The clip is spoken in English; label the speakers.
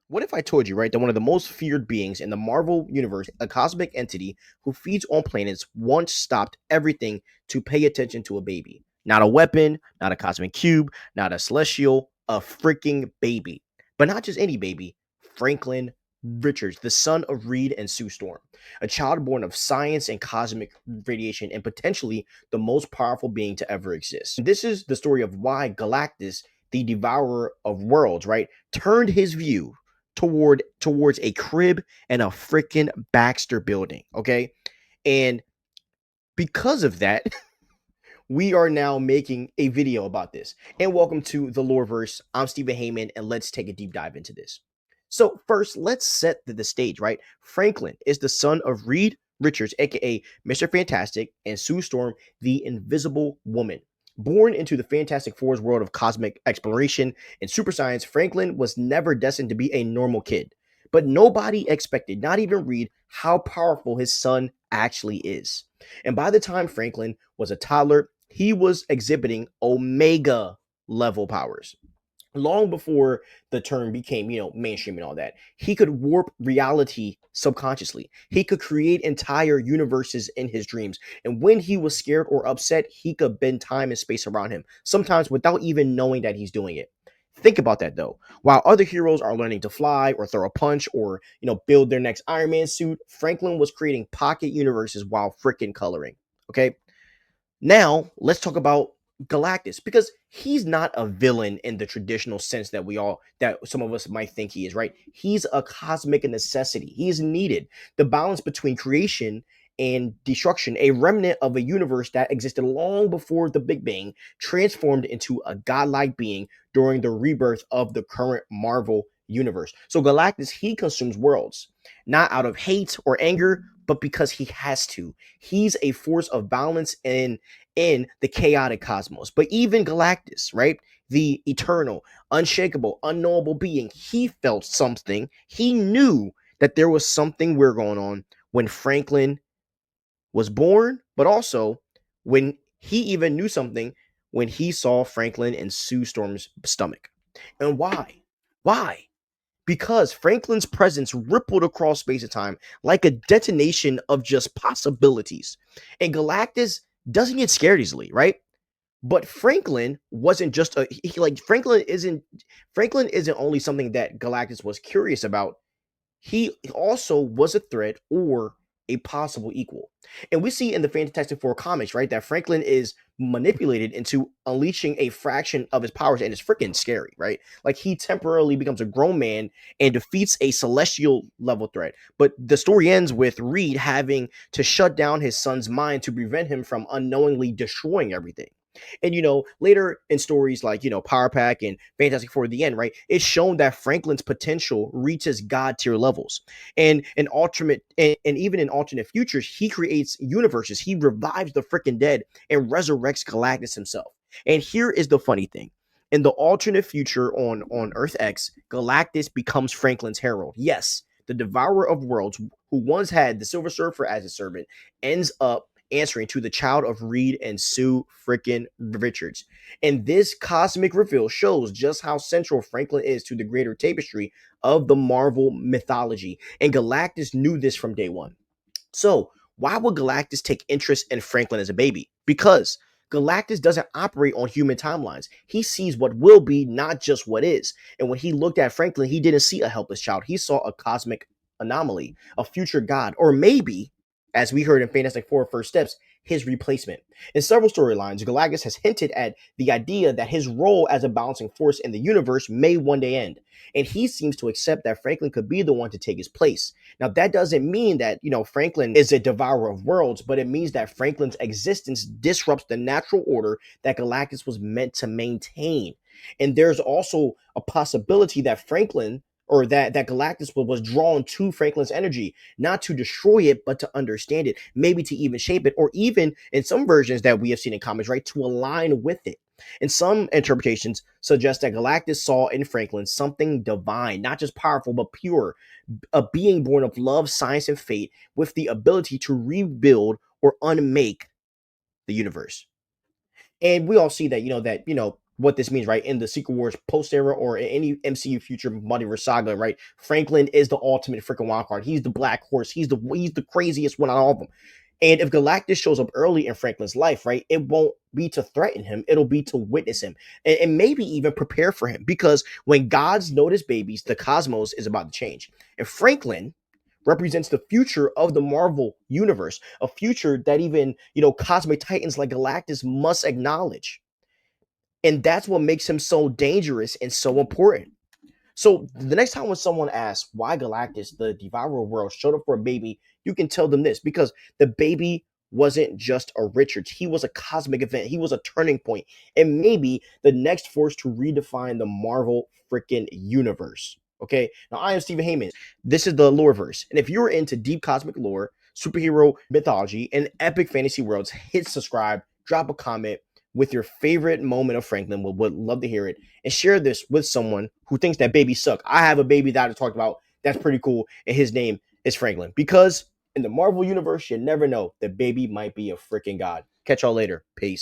Speaker 1: What if I told you, right, that one of the most feared beings in the Marvel universe, a cosmic entity who feeds on planets, once stopped everything to pay attention to a baby? Not a weapon, not a cosmic cube, not a celestial, a freaking baby. But not just any baby, Franklin Richards, the son of Reed and Sue Storm, a child born of science and cosmic radiation, and potentially the most powerful being to ever exist. This is the story of why Galactus, the Devourer of Worlds, right, turned his view towards a crib and a freaking Baxter building. Okay. And because of that, we are now making a video about this. And welcome to the Loreverse. I'm Stephen Heyman, and let's take a deep dive into this. So, first, let's set the stage, right? Franklin is the son of Reed Richards, aka Mr. Fantastic, and Sue Storm, the Invisible Woman. Born into the Fantastic Four's world of cosmic exploration and super science, Franklin was never destined to be a normal kid. But nobody expected, not even Reed, how powerful his son actually is. And by the time Franklin was a toddler, he was exhibiting Omega level powers. Long before the term became, mainstream and all that, he could warp reality subconsciously. He could create entire universes in his dreams. And when he was scared or upset, he could bend time and space around him, sometimes without even knowing that he's doing it. Think about that though. While other heroes are learning to fly or throw a punch or, build their next Iron Man suit, Franklin was creating pocket universes while freaking coloring. Okay. Now, let's talk about Galactus because he's not a villain in the traditional sense that some of us might think he is, right? He's a cosmic necessity. He is needed. The balance between creation and destruction, a remnant of a universe that existed long before the Big Bang, transformed into a godlike being during the rebirth of the current Marvel universe. So Galactus, he consumes worlds, not out of hate or anger, but because he has to. He's a force of balance in the chaotic cosmos. But even Galactus, right? The eternal, unshakable, unknowable being, he felt something. He knew that there was something weird going on when Franklin was born, but also when he even knew something when he saw Franklin in Sue Storm's stomach. And why? Why? Because Franklin's presence rippled across space and time like a detonation of just possibilities. And Galactus doesn't get scared easily, right? But Franklin wasn't just like Franklin isn't only something that Galactus was curious about. He also was a threat or a possible equal. And we see in the Fantastic Four comics, right, that Franklin is manipulated into unleashing a fraction of his powers, and it's freaking scary, right? Like he temporarily becomes a grown man and defeats a celestial level threat. But the story ends with Reed having to shut down his son's mind to prevent him from unknowingly destroying everything. And later in stories like Power Pack and Fantastic Four, the end, right? It's shown that Franklin's potential reaches god tier levels, and even in alternate futures, he creates universes. He revives the freaking dead and resurrects Galactus himself. And here is the funny thing. In the alternate future on Earth X, Galactus becomes Franklin's herald. Yes, the Devourer of Worlds, who once had the Silver Surfer as his servant, ends up answering to the child of Reed and Sue freaking Richards. And this cosmic reveal shows just how central Franklin is to the greater tapestry of the Marvel mythology. And Galactus knew this from day one. So, why would Galactus take interest in Franklin as a baby? Because Galactus doesn't operate on human timelines. He sees what will be, not just what is. And when he looked at Franklin, he didn't see a helpless child. He saw a cosmic anomaly, a future god, or maybe, as we heard in Fantastic Four First Steps, his replacement. In several storylines, Galactus has hinted at the idea that his role as a balancing force in the universe may one day end. And he seems to accept that Franklin could be the one to take his place. Now, that doesn't mean that, Franklin is a devourer of worlds, but it means that Franklin's existence disrupts the natural order that Galactus was meant to maintain. And there's also a possibility that Franklin or that Galactus was drawn to Franklin's energy, not to destroy it, but to understand it, maybe to even shape it, or even in some versions that we have seen in comics, right, to align with it. And some interpretations suggest that Galactus saw in Franklin something divine, not just powerful, but pure, a being born of love, science, and fate with the ability to rebuild or unmake the universe. And we all see that, what this means, right? In the Secret Wars post era or in any MCU future multiverse saga, right? Franklin is the ultimate freaking wild card. He's the black horse. He's the craziest one out of all of them. And if Galactus shows up early in Franklin's life, right, it won't be to threaten him. It'll be to witness him and maybe even prepare for him. Because when gods notice babies, the cosmos is about to change. And Franklin represents the future of the Marvel universe, a future that even, cosmic titans like Galactus must acknowledge. And that's what makes him so dangerous and so important. So the next time when someone asks why Galactus, the Devourer of Worlds, showed up for a baby, you can tell them this because the baby wasn't just a Richards. He was a cosmic event. He was a turning point, and maybe the next force to redefine the Marvel freaking universe. Okay, now I am Stephen Heyman. This is the Loreverse, and if you're into deep cosmic lore, superhero mythology, and epic fantasy worlds, hit subscribe, drop a comment with your favorite moment of Franklin. Would love to hear it and share this with someone who thinks that babies suck. I have a baby that I talked about that's pretty cool, and his name is Franklin. Because in the Marvel universe, you never know. The baby might be a freaking god. Catch y'all later. Peace.